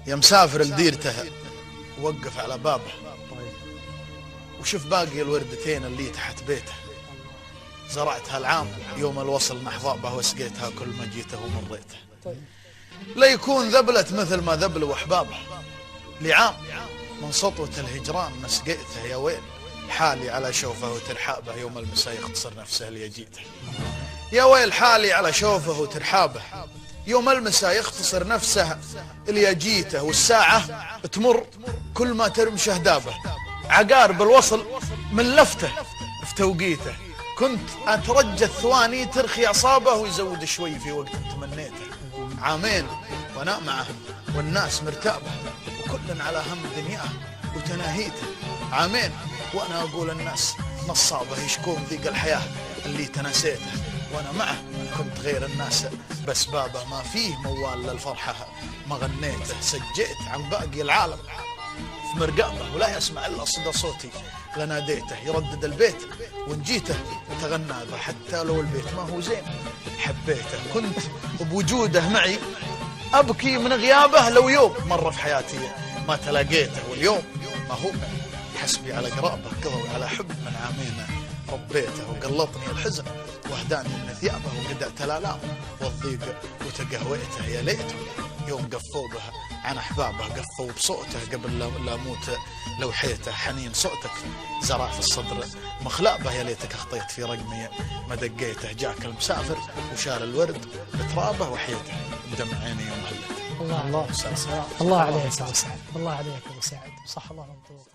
يا مسافر لديرته وقف على بابه وشوف باقي الوردتين اللي تحت بيته. زرعتها العام يوم الوصل محظابه وسقيتها كل ما جيته ومريته. لا يكون ذبلت مثل ما ذبلوا احبابه. لعام من سطوة الهجران ما سقيته يا ويل حالي على شوفه وترحابه يوم المساء يختصر نفسه اللي جيته. يا ويل حالي على شوفه وترحابه يوم المساء يختصر نفسه اللي جيته. والساعة تمر كل ما ترمش اهدابه عقارب الوصل من لفته في توقيته. كنت اترجى الثواني ترخي اعصابه ويزود شوي في وقت تمنيته. عامين وانا معه والناس مرتابه وكل على هم دنياه وتناهيته. عامين وانا اقول الناس نصابه يشكون ذيق الحياه اللي تناسيته. وانا معه كنت غير الناس بس بابه ما فيه موال للفرحه ما غنيته. سجيت عن باقي العالم في مرقابه ولا يسمع الا صدى صوتي لناديته. يردد البيت وان جيته تغنى به حتى لو البيت ما هو زين حبيته. كنت بوجوده معي ابكي من غيابه لو يوم مر في حياتي ما تلاقيته. واليوم ما هو حسبي على قرابه قضوا على حب من عامين ربيته. وقلطني الحزن واهداني من ثيابه وقدعت الالام والضيق وتقهويته. يا ليته يوم قفوا به عن احبابه قفوا بصوته قبل لا اموت لوحيته. حنين صوتك زرع في الصدر مخلابه يا ليتك اخطيت في رقمي ما دقيته. جاك المسافر وشال الورد بترابه وحيته بدمع عيني يوم هلته. الله عليك ابو سعد، الله عليك ابو سعد، صح الله مبروك.